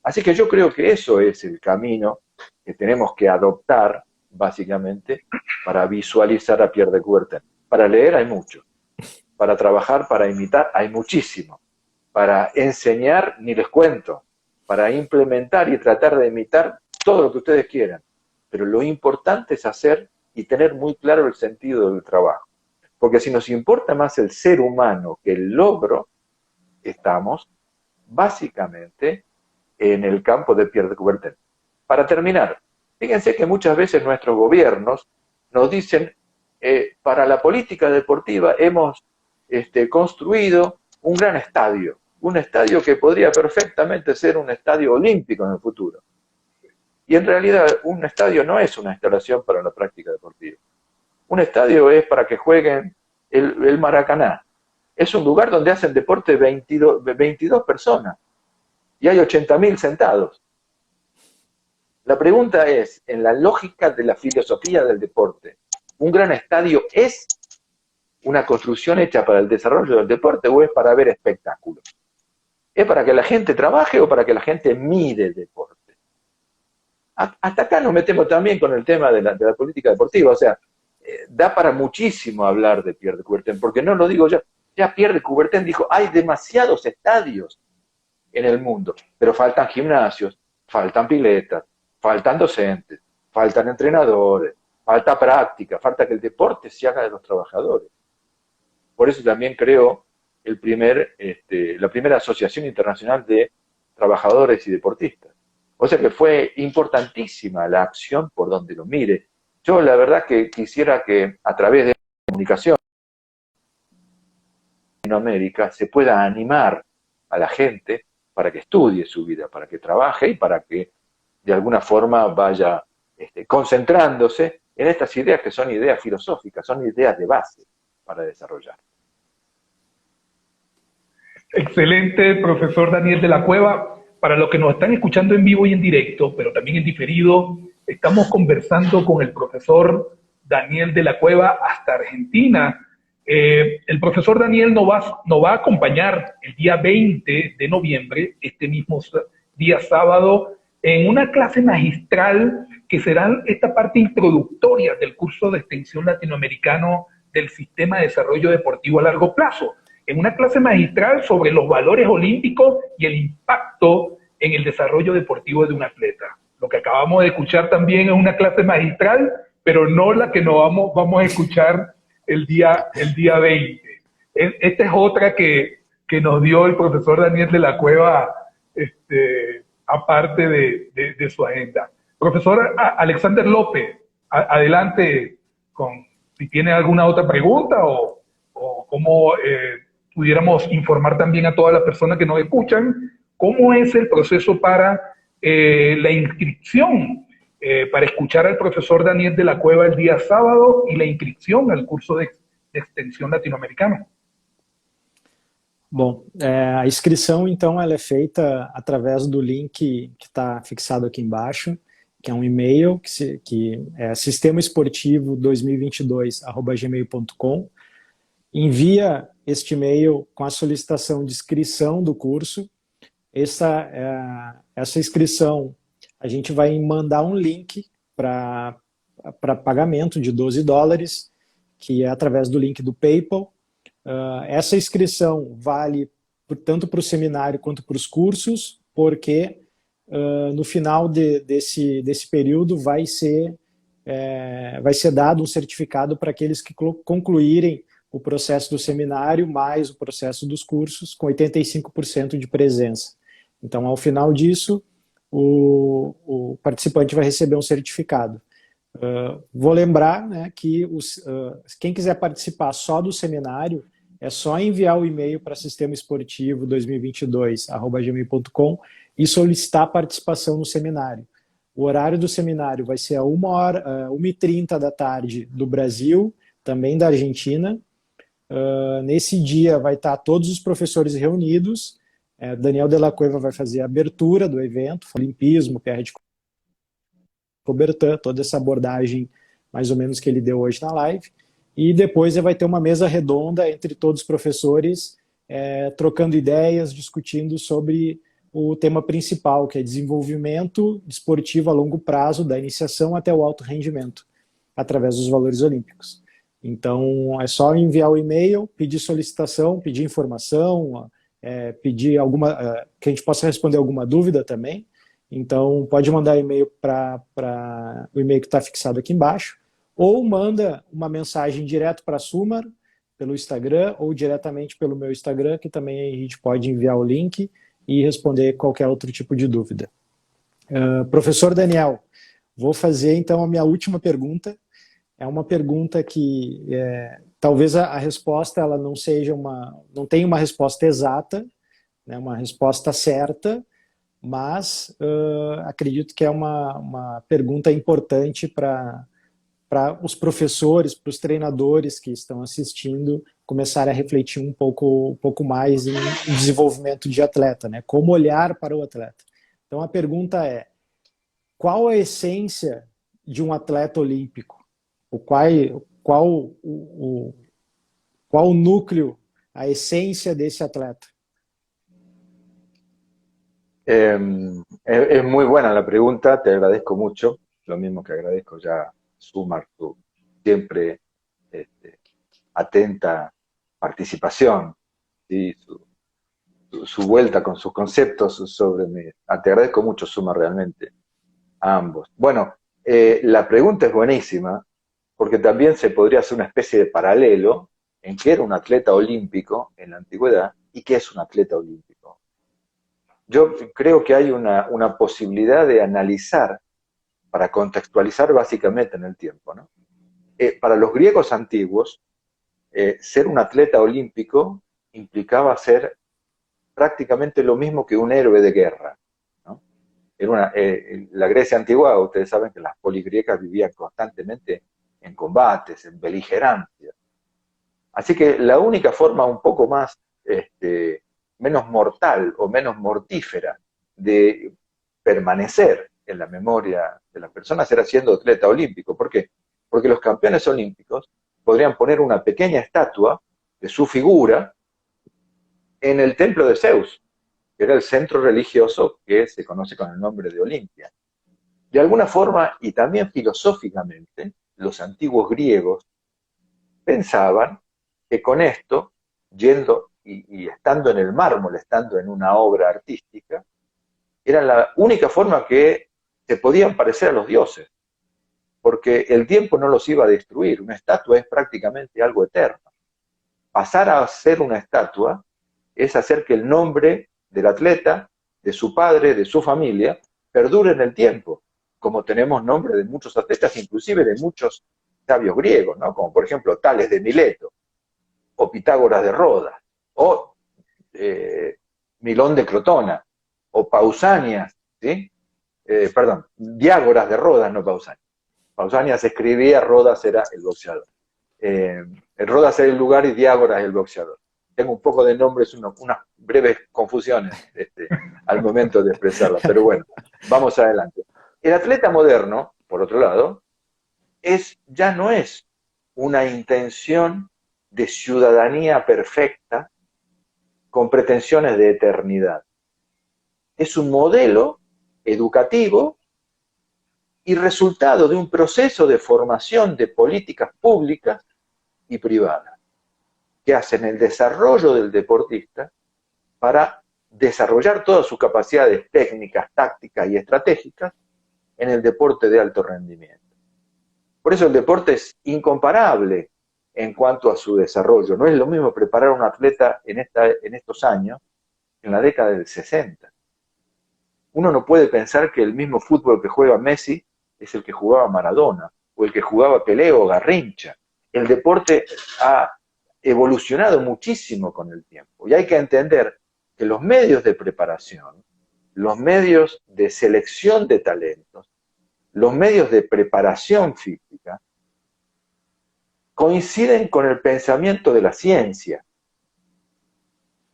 Así que yo creo que eso es el camino que tenemos que adoptar, básicamente, para visualizar a Pierre de Coubertin. Para leer hay mucho, para trabajar, para imitar hay muchísimo, para enseñar ni les cuento, para implementar y tratar de imitar todo lo que ustedes quieran. Pero lo importante es hacer y tener muy claro el sentido del trabajo. Porque si nos importa más el ser humano que el logro, estamos básicamente en el campo de Pierre de Coubertin. Para terminar, fíjense que muchas veces nuestros gobiernos nos dicen, para la política deportiva hemos construido un gran estadio, un estadio que podría perfectamente ser un estadio olímpico en el futuro. Y en realidad un estadio no es una instalación para la práctica deportiva. Un estadio es para que jueguen el Maracaná. Es un lugar donde hacen deporte 22 personas y hay 80.000 sentados. La pregunta es, en la lógica de la filosofía del deporte, ¿un gran estadio es una construcción hecha para el desarrollo del deporte o es para ver espectáculos? ¿Es para que la gente trabaje o para que la gente mire el deporte? Hasta acá nos metemos también con el tema de la política deportiva, o sea, da para muchísimo hablar de Pierre de Coubertin, porque no lo digo yo, ya Pierre de Coubertin dijo, hay demasiados estadios en el mundo, pero faltan gimnasios, faltan piletas, faltan docentes, faltan entrenadores, falta práctica, falta que el deporte se haga de los trabajadores. Por eso también creó la primera Asociación Internacional de Trabajadores y Deportistas. O sea que fue importantísima la acción por donde lo mire. Yo la verdad que quisiera que a través de comunicación en Latinoamérica se pueda animar a la gente para que estudie su vida, para que trabaje y para que de alguna forma vaya concentrándose en estas ideas que son ideas filosóficas, son ideas de base para desarrollar. Excelente, profesor Daniel de la Cueva. Para los que nos están escuchando en vivo y en directo, pero también en diferido, estamos conversando con el profesor Daniel de la Cueva hasta Argentina. El profesor Daniel nos va a acompañar el día 20 de noviembre, este mismo día sábado, en una clase magistral que será esta parte introductoria del curso de extensión latinoamericano del Sistema de Desarrollo Deportivo a Largo Plazo, en una clase magistral sobre los valores olímpicos y el impacto en el desarrollo deportivo de un atleta. Lo que acabamos de escuchar también es una clase magistral, pero no la que vamos a escuchar el día 20. Esta es otra que nos dio el profesor Daniel de la Cueva, aparte de su agenda. Profesor Alexander López, adelante si tiene alguna otra pregunta o cómo pudiéramos informar también a todas las personas que nos escuchan cómo es el proceso para la inscripción para escuchar al profesor Daniel de la Cueva el día sábado y la inscripción al curso de extensão latino-americano. Bom, a inscrição, então, ela é feita através do link que está fixado aqui embaixo, que é um e-mail, que é sistemaesportivo2022@gmail.com. Envia este e-mail com a solicitação de inscrição do curso. Essa inscrição, a gente vai mandar um link para pagamento de $12, que é através do link do PayPal. Essa inscrição vale tanto para o seminário quanto para os cursos, porque no final desse período vai ser dado um certificado para aqueles que concluírem o processo do seminário mais o processo dos cursos com 85% de presença. Então, ao final disso, o participante vai receber um certificado. Vou lembrar, né, que quem quiser participar só do seminário, é só enviar o e-mail para sistemaesportivo2022@gmail.com e solicitar a participação no seminário. O horário do seminário vai ser a 1h30 da tarde do Brasil, também da Argentina. Nesse dia vai estar todos os professores reunidos. Daniel de la Cueva vai fazer a abertura do evento, olimpismo, Pierre de Coubertin, toda essa abordagem mais ou menos que ele deu hoje na live. E depois vai ter uma mesa redonda entre todos os professores, trocando ideias, discutindo sobre o tema principal, que é desenvolvimento esportivo a longo prazo, da iniciação até o alto rendimento, através dos valores olímpicos. Então, é só enviar o e-mail, pedir solicitação, pedir informação, pedir que a gente possa responder alguma dúvida também. Então, pode mandar e-mail para o e-mail que está fixado aqui embaixo, ou manda uma mensagem direto para a Sumar, pelo Instagram, ou diretamente pelo meu Instagram, que também a gente pode enviar o link e responder qualquer outro tipo de dúvida. Professor Daniel, vou fazer então a minha última pergunta. É uma pergunta que talvez a resposta ela não tenha uma resposta exata, né, uma resposta certa, mas acredito que é uma pergunta importante para os professores, para os treinadores que estão assistindo, começarem a refletir um pouco mais em desenvolvimento de atleta, né? Como olhar para o atleta. Então a pergunta é: qual a essência de um atleta olímpico? Qual o núcleo, a essência desse atleta? Es muy buena la pregunta, te agradezco mucho, lo mismo que agradezco ya Sumar tu siempre atenta participación, ¿sí? su vuelta con sus conceptos sobre mí. Te agradezco mucho, Sumar, realmente, a ambos. Bueno, la pregunta es buenísima, porque también se podría hacer una especie de paralelo en qué era un atleta olímpico en la antigüedad y qué es un atleta olímpico. Yo creo que hay una posibilidad de analizar para contextualizar básicamente en el tiempo, ¿no? Para los griegos antiguos, ser un atleta olímpico implicaba ser prácticamente lo mismo que un héroe de guerra, ¿no? La Grecia antigua, ustedes saben que las poligriegas vivían constantemente en combates, en beligerancia. Así que la única forma un poco más, menos mortal o menos mortífera de permanecer en la memoria de las personas era siendo atleta olímpico. ¿Por qué? Porque los campeones olímpicos podrían poner una pequeña estatua de su figura en el templo de Zeus, que era el centro religioso que se conoce con el nombre de Olimpia. De alguna forma, y también filosóficamente, los antiguos griegos pensaban que con esto, yendo y estando en el mármol, estando en una obra artística, era la única forma que se podían parecer a los dioses, porque el tiempo no los iba a destruir. Una estatua es prácticamente algo eterno. Pasar a ser una estatua es hacer que el nombre del atleta, de su padre, de su familia, perdure en el tiempo, como tenemos nombre de muchos atletas, inclusive de muchos sabios griegos, ¿no? Como por ejemplo Tales de Mileto, o Pitágoras de Rodas, o Milón de Crotona, o Pausanias, ¿sí? Diágoras de Rodas, no Pausanias. Pausanias escribía, Rodas era el boxeador. Rodas era el lugar y Diágoras el boxeador. Tengo un poco de nombres, unas breves confusiones al momento de expresarlas, pero bueno, vamos adelante. El atleta moderno, por otro lado, ya no es una intención de ciudadanía perfecta con pretensiones de eternidad. Es un modelo educativo y resultado de un proceso de formación de políticas públicas y privadas que hacen el desarrollo del deportista para desarrollar todas sus capacidades técnicas, tácticas y estratégicas en el deporte de alto rendimiento. Por eso el deporte es incomparable en cuanto a su desarrollo. No es lo mismo preparar a un atleta en estos años que en la década del 60. Uno no puede pensar que el mismo fútbol que juega Messi es el que jugaba Maradona, o el que jugaba Pelé o Garrincha. El deporte ha evolucionado muchísimo con el tiempo. Y hay que entender que los medios de preparación, los medios de selección de talentos, los medios de preparación física, coinciden con el pensamiento de la ciencia,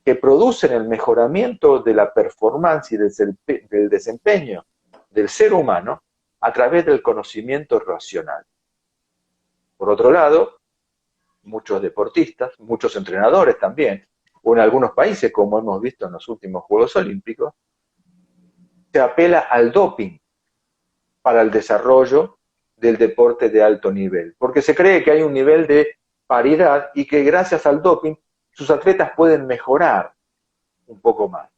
que producen el mejoramiento de la performance y del desempeño del ser humano a través del conocimiento racional. Por otro lado, muchos deportistas, muchos entrenadores también, o en algunos países, como hemos visto en los últimos Juegos Olímpicos, se apela al doping para el desarrollo del deporte de alto nivel, porque se cree que hay un nivel de paridad y que gracias al doping sus atletas pueden mejorar un poco más.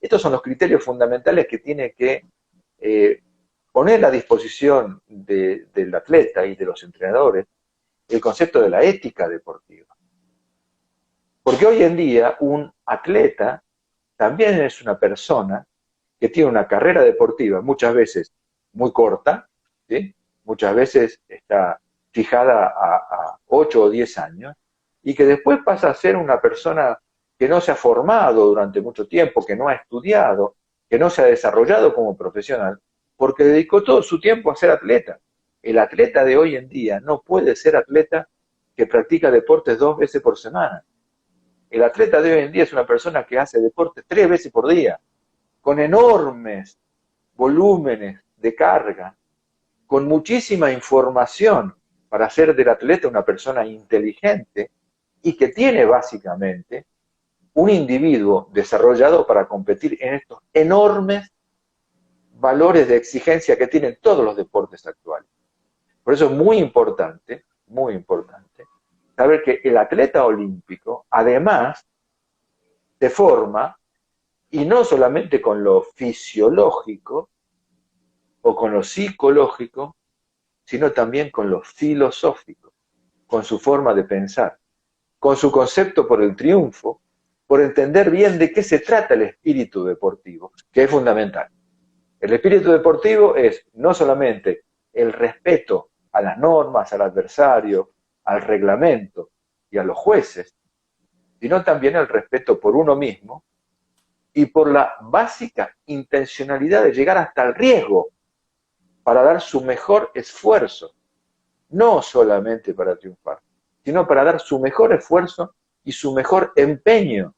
Estos son los criterios fundamentales que tiene que poner a disposición del atleta y de los entrenadores el concepto de la ética deportiva. Porque hoy en día un atleta también es una persona que tiene una carrera deportiva muchas veces muy corta, ¿sí? Muchas veces está fijada a 8 o 10 años, y que después pasa a ser una persona que no se ha formado durante mucho tiempo, que no ha estudiado, que no se ha desarrollado como profesional, porque dedicó todo su tiempo a ser atleta. El atleta de hoy en día no puede ser atleta que practica deportes 2 veces por semana. El atleta de hoy en día es una persona que hace deporte 3 veces por día, con enormes volúmenes de carga, con muchísima información para hacer del atleta una persona inteligente y que tiene básicamente un individuo desarrollado para competir en estos enormes valores de exigencia que tienen todos los deportes actuales. Por eso es muy importante saber que el atleta olímpico además se forma, y no solamente con lo fisiológico o con lo psicológico, sino también con lo filosófico, con su forma de pensar, con su concepto por el triunfo, por entender bien de qué se trata el espíritu deportivo, que es fundamental. El espíritu deportivo es no solamente el respeto a las normas, al adversario, al reglamento, y a los jueces, sino también el respeto por uno mismo y por la básica intencionalidad de llegar hasta el riesgo para dar su mejor esfuerzo, no solamente para triunfar, sino para dar su mejor esfuerzo y su mejor empeño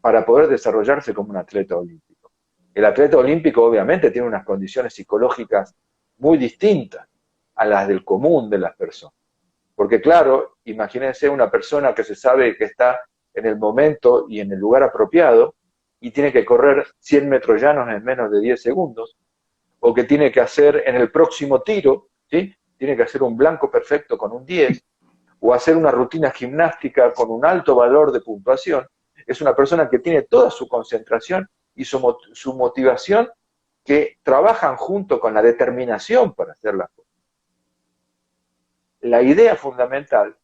para poder desarrollarse como un atleta olímpico. El atleta olímpico obviamente tiene unas condiciones psicológicas muy distintas a las del común de las personas. Porque claro, imagínense una persona que se sabe que está en el momento y en el lugar apropiado y tiene que correr 100 metros llanos en menos de 10 segundos, o que tiene que hacer en el próximo tiro, ¿sí? Tiene que hacer un blanco perfecto con un 10, o hacer una rutina gimnástica con un alto valor de puntuación. Es una persona que tiene toda su concentración y su motivación, que trabajan junto con la determinación para hacer las cosas. La idea fundamental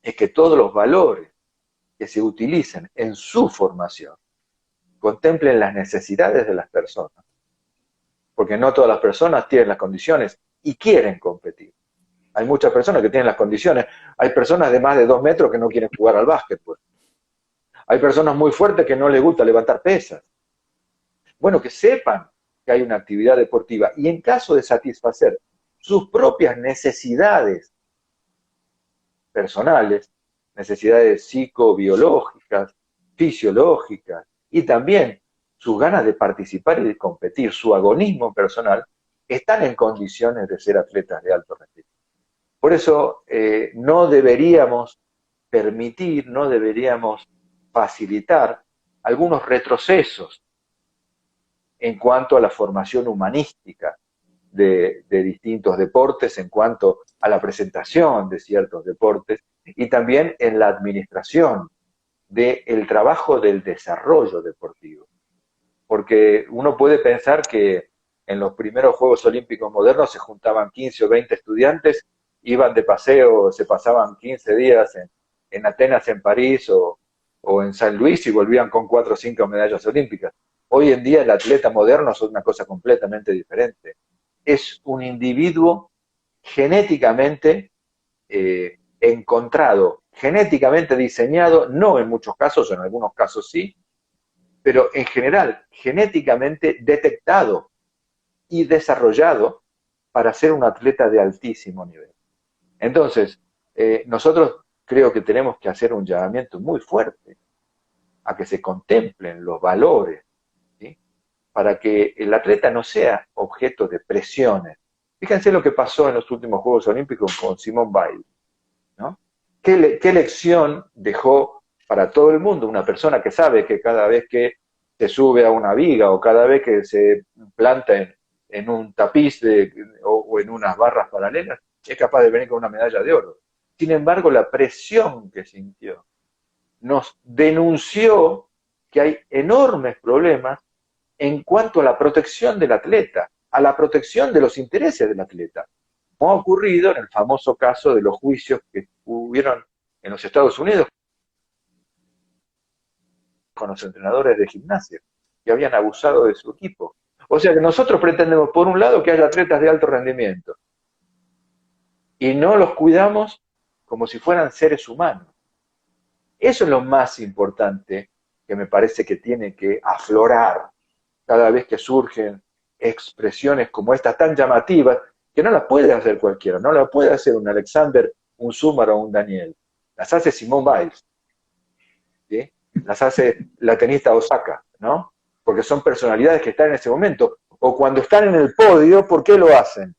es que todos los valores que se utilicen en su formación contemplen las necesidades de las personas, porque no todas las personas tienen las condiciones y quieren competir. Hay muchas personas que tienen las condiciones, hay personas de más de 2 metros que no quieren jugar al básquetbol, hay personas muy fuertes que no les gusta levantar pesas. Bueno, que sepan que hay una actividad deportiva y en caso de satisfacer sus propias necesidades personales, necesidades psicobiológicas, fisiológicas, y también sus ganas de participar y de competir, su agonismo personal, están en condiciones de ser atletas de alto rendimiento. Por eso no deberíamos permitir, no deberíamos facilitar algunos retrocesos en cuanto a la formación humanística de distintos deportes, en cuanto a la presentación de ciertos deportes, y también en la administración del trabajo del desarrollo deportivo. Porque uno puede pensar que en los primeros Juegos Olímpicos modernos se juntaban 15 o 20 estudiantes, iban de paseo, se pasaban 15 días en Atenas, en París o en San Luis y volvían con 4 o 5 medallas olímpicas. Hoy en día el atleta moderno es una cosa completamente diferente. Es un individuo genéticamente encontrado, genéticamente diseñado, no en muchos casos, en algunos casos sí, pero en general genéticamente detectado y desarrollado para ser un atleta de altísimo nivel. Entonces, nosotros creo que tenemos que hacer un llamamiento muy fuerte a que se contemplen los valores, ¿sí? Para que el atleta no sea objeto de presiones. Fíjense lo que pasó en los últimos Juegos Olímpicos con Simone Biles, ¿no? ¿Qué lección dejó para todo el mundo una persona que sabe que cada vez que se sube a una viga o cada vez que se planta en un tapiz o en unas barras paralelas, es capaz de venir con una medalla de oro? Sin embargo, la presión que sintió nos denunció que hay enormes problemas en cuanto a la protección del atleta, a la protección de los intereses del atleta, como ha ocurrido en el famoso caso de los juicios que hubieron en los Estados Unidos con los entrenadores de gimnasia, que habían abusado de su equipo. O sea que nosotros pretendemos, por un lado, que haya atletas de alto rendimiento, y no los cuidamos como si fueran seres humanos. Eso es lo más importante que me parece que tiene que aflorar cada vez que surgen expresiones como estas tan llamativas, que no las puede hacer cualquiera, no las puede hacer un Alexander, un Súmar o un Daniel. Las hace Simone Biles, ¿sí? Las hace la tenista Osaka, ¿no? Porque son personalidades que están en ese momento. O cuando están en el podio, ¿por qué lo hacen?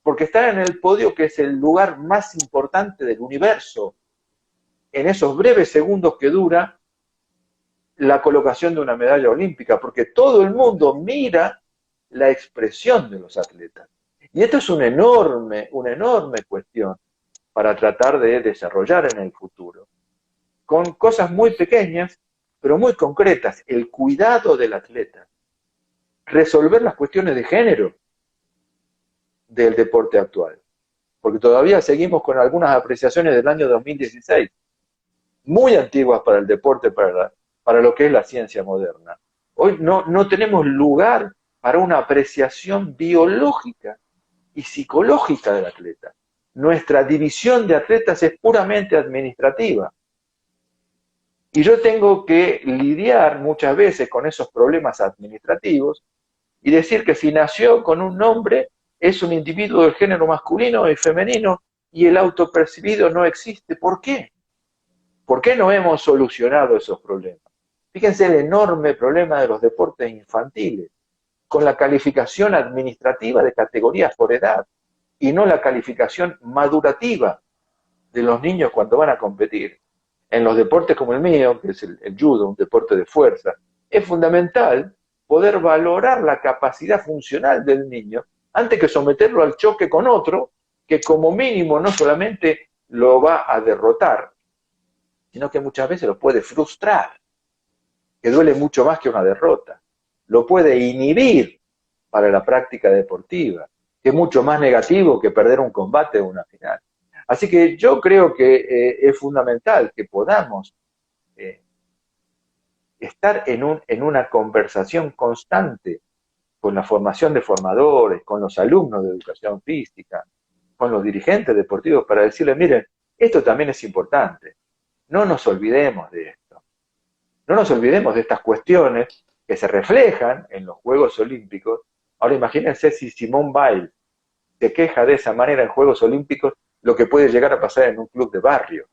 Porque están en el podio, que es el lugar más importante del universo, en esos breves segundos que dura la colocación de una medalla olímpica, porque todo el mundo mira la expresión de los atletas. Y esto es una enorme cuestión para tratar de desarrollar en el futuro, con cosas muy pequeñas, pero muy concretas: el cuidado del atleta, resolver las cuestiones de género del deporte actual, porque todavía seguimos con algunas apreciaciones del año 2016, muy antiguas para el deporte, para lo que es la ciencia moderna. Hoy no tenemos lugar para una apreciación biológica y psicológica del atleta. nuestra división de atletas es puramente administrativa. Y yo tengo que lidiar muchas veces con esos problemas administrativos y decir que si nació con un nombre, es un individuo del género masculino y femenino y el autopercibido no existe. ¿Por qué? ¿Por qué no hemos solucionado esos problemas? Fíjense el enorme problema de los deportes infantiles, con la calificación administrativa de categorías por edad y no la calificación madurativa de los niños cuando van a competir. En los deportes como el mío, que es el judo, un deporte de fuerza, es fundamental poder valorar la capacidad funcional del niño antes que someterlo al choque con otro que como mínimo no solamente lo va a derrotar, sino que muchas veces lo puede frustrar, que duele mucho más que una derrota. Lo puede inhibir para la práctica deportiva, que es mucho más negativo que perder un combate o una final. Así que yo creo que es fundamental que podamos estar en una conversación constante con la formación de formadores, con los alumnos de educación física, con los dirigentes deportivos, para decirles, miren, esto también es importante. No nos olvidemos de esto. No nos olvidemos de estas cuestiones que se reflejan en los Juegos Olímpicos. Ahora imagínense si Simone Biles se queja de esa manera en Juegos Olímpicos, lo que puede llegar a pasar en un club de barrio,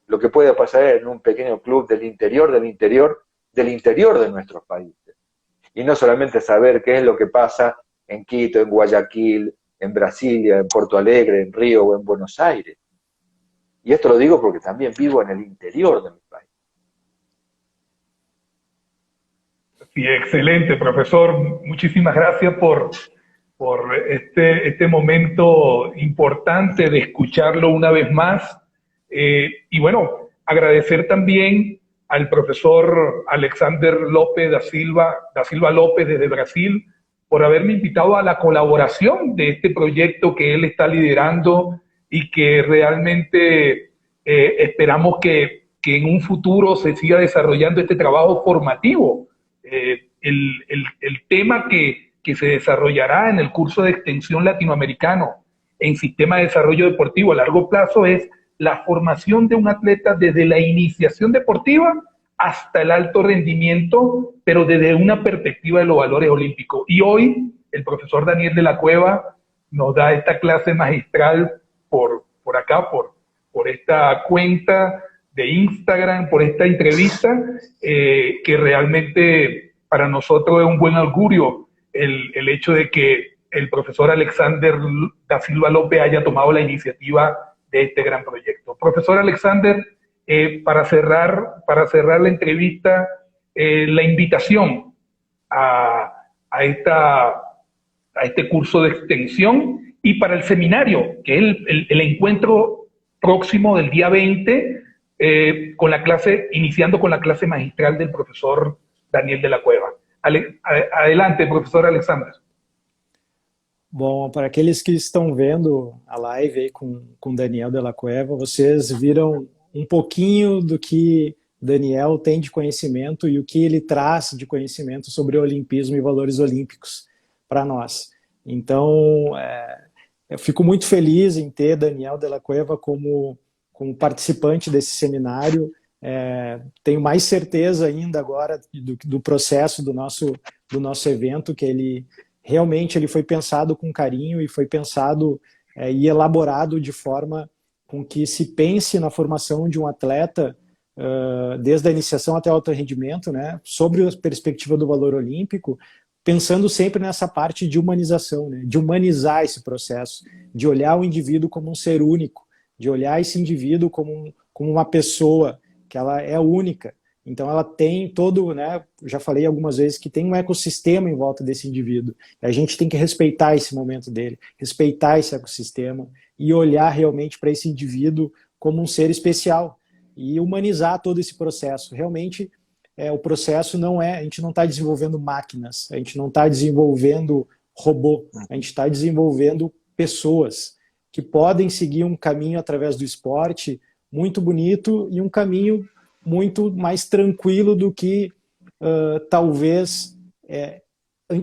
lo que puede pasar en un pequeño club del interior de nuestros países. Y no solamente saber qué es lo que pasa en Quito, en Guayaquil, en Brasilia, en Porto Alegre, en Río o en Buenos Aires. Y esto lo digo porque también vivo en el interior de mi país. Sí, excelente, profesor. Muchísimas gracias por este momento importante de escucharlo una vez más. Y bueno, agradecer también al profesor Alexander López da Silva López desde Brasil, por haberme invitado a la colaboración de este proyecto que él está liderando y que realmente esperamos que en un futuro se siga desarrollando este trabajo formativo. El tema que se desarrollará en el curso de extensión latinoamericano en sistema de desarrollo deportivo a largo plazo es la formación de un atleta desde la iniciación deportiva hasta el alto rendimiento, pero desde una perspectiva de los valores olímpicos. Y hoy el profesor Daniel de la Cueva nos da esta clase magistral por acá, por esta cuenta de Instagram, por esta entrevista, que realmente para nosotros es un buen augurio el hecho de que el profesor Alexander da Silva López haya tomado la iniciativa de este gran proyecto. Profesor Alexander, para cerrar la entrevista, la invitación a este curso de extensión y para el seminario, que es el encuentro próximo del día 20, iniciando con la clase magistral del profesor Daniel de la Cueva. Adelante, professor Alexander. Bom, para aqueles que estão vendo a live aí com Daniel de la Cueva, vocês viram um pouquinho do que Daniel tem de conhecimento e o que ele traz de conhecimento sobre o olimpismo e valores olímpicos para nós. Então, eu fico muito feliz em ter Daniel de la Cueva como participante desse seminário. Tenho mais certeza ainda agora do processo do nosso evento, que ele realmente foi pensado com carinho e foi pensado e elaborado de forma com que se pense na formação de um atleta desde a iniciação até o alto rendimento, né, sobre a perspectiva do valor olímpico, pensando sempre nessa parte de humanização, né, de humanizar esse processo, de olhar o indivíduo como um ser único, de olhar esse indivíduo como uma pessoa, que ela é única. Então ela tem todo, né, já falei algumas vezes que tem um ecossistema em volta desse indivíduo. A gente tem que respeitar esse momento dele, respeitar esse ecossistema e olhar realmente para esse indivíduo como um ser especial e humanizar todo esse processo. Realmente o processo não a gente não está desenvolvendo máquinas, a gente não está desenvolvendo robô, a gente está desenvolvendo pessoas que podem seguir um caminho através do esporte muito bonito e um caminho muito mais tranquilo do que talvez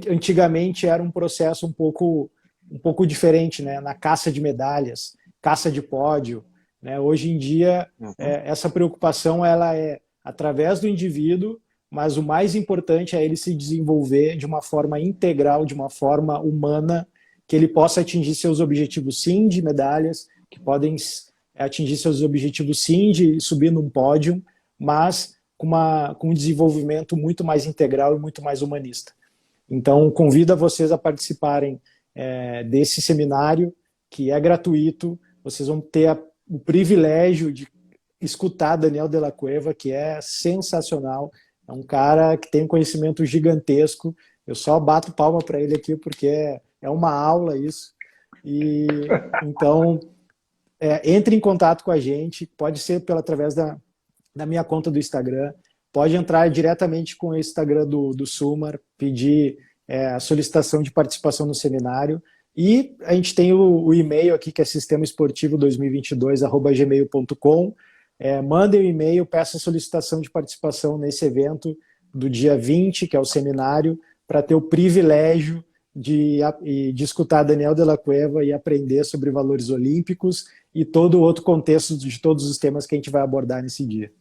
antigamente era um processo um pouco diferente, né? Na caça de medalhas. caça de pódio, né? Hoje em dia, essa preocupação ela é através do indivíduo, mas o mais importante é ele se desenvolver de uma forma integral, de uma forma humana, que ele possa atingir seus objetivos, sim, de medalhas, que podem atingir seus objetivos, sim, de subir num pódio, mas com um desenvolvimento muito mais integral e muito mais humanista. Então, convido a vocês a participarem desse seminário, que é gratuito. Vocês vão ter o privilégio de escutar Daniel de la Cueva, que é sensacional. É um cara que tem um conhecimento gigantesco. Eu só bato palma para ele aqui porque é uma aula isso. E então, entre em contato com a gente. Pode ser através da minha conta do Instagram. Pode entrar diretamente com o Instagram do Sumar, pedir a solicitação de participação no seminário. E a gente tem o e-mail aqui, que é sistemaesportivo2022@gmail.com. Mandem o e-mail, peçam a solicitação de participação nesse evento do dia 20, que é o seminário, para ter o privilégio de escutar Daniel de la Cueva e aprender sobre valores olímpicos e todo o outro contexto de todos os temas que a gente vai abordar nesse dia.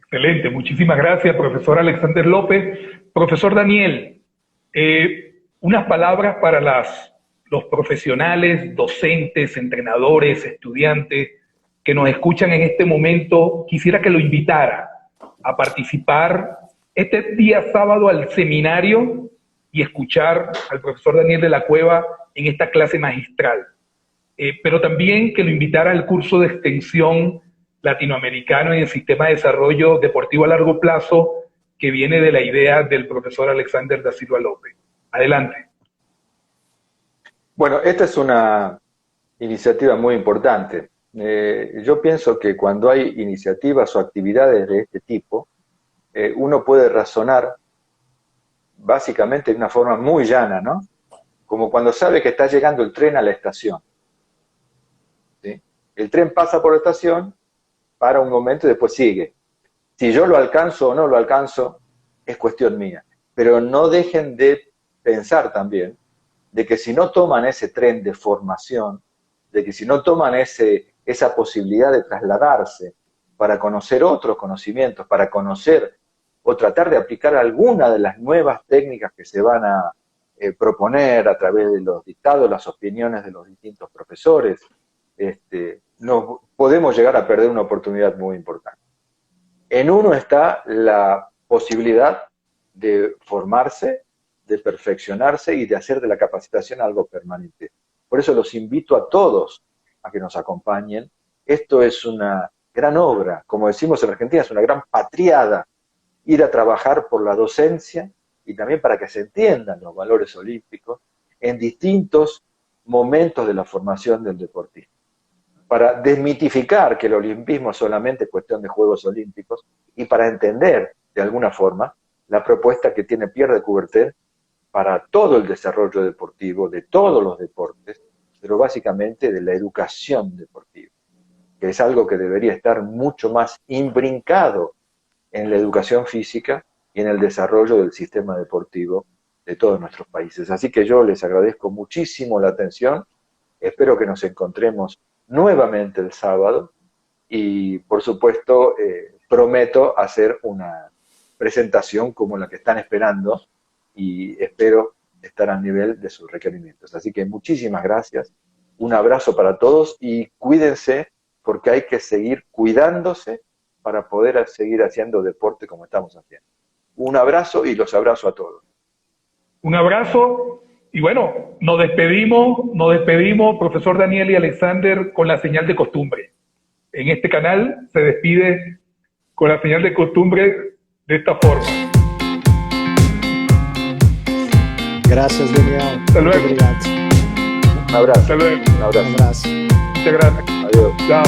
Excelente, muchísimas gracias, profesor Alexander López. Profesor Daniel, unas palabras para los profesionales, docentes, entrenadores, estudiantes que nos escuchan en este momento. Quisiera que lo invitara a participar este día sábado al seminario y escuchar al profesor Daniel de la Cueva en esta clase magistral. Pero también que lo invitara al curso de extensión latinoamericano en el Sistema de Desarrollo Deportivo a Largo Plazo, que viene de la idea del profesor Alexander da Silva López. Adelante. Bueno, esta es una iniciativa muy importante. Yo pienso que cuando hay iniciativas o actividades de este tipo, uno puede razonar básicamente de una forma muy llana, ¿no? Como cuando sabe que está llegando el tren a la estación. ¿Sí? El tren pasa por la estación, para un momento y después sigue. Si yo lo alcanzo o no lo alcanzo, es cuestión mía. Pero no dejen de pensar también de que si no toman ese tren de formación, de que si no toman esa posibilidad de trasladarse para conocer otros conocimientos, para conocer o tratar de aplicar alguna de las nuevas técnicas que se van a proponer a través de los dictados, las opiniones de los distintos profesores, nos podemos llegar a perder una oportunidad muy importante. En uno está la posibilidad de formarse, de perfeccionarse y de hacer de la capacitación algo permanente. Por eso los invito a todos a que nos acompañen. Esto es una gran obra, como decimos en Argentina, es una gran patriada, ir a trabajar por la docencia y también para que se entiendan los valores olímpicos en distintos momentos de la formación del deportista. Para desmitificar que el olimpismo es solamente cuestión de Juegos Olímpicos y para entender, de alguna forma, la propuesta que tiene Pierre de Coubertin para todo el desarrollo deportivo, de todos los deportes, pero básicamente de la educación deportiva, que es algo que debería estar mucho más imbrincado en la educación física y en el desarrollo del sistema deportivo de todos nuestros países. Así que yo les agradezco muchísimo la atención, espero que nos encontremos nuevamente el sábado y por supuesto prometo hacer una presentación como la que están esperando y espero estar al nivel de sus requerimientos. Así que muchísimas gracias, un abrazo para todos y cuídense porque hay que seguir cuidándose para poder seguir haciendo deporte como estamos haciendo. Un abrazo y los abrazo a todos. Un abrazo. Y bueno, nos despedimos, profesor Daniel y Alexander, con la señal de costumbre. En este canal se despide con la señal de costumbre de esta forma. Gracias, Daniel. Hasta luego. Obrigado. Un abrazo. Hasta luego. Un abrazo. Um abraço. Muchas gracias. Adiós. Chao.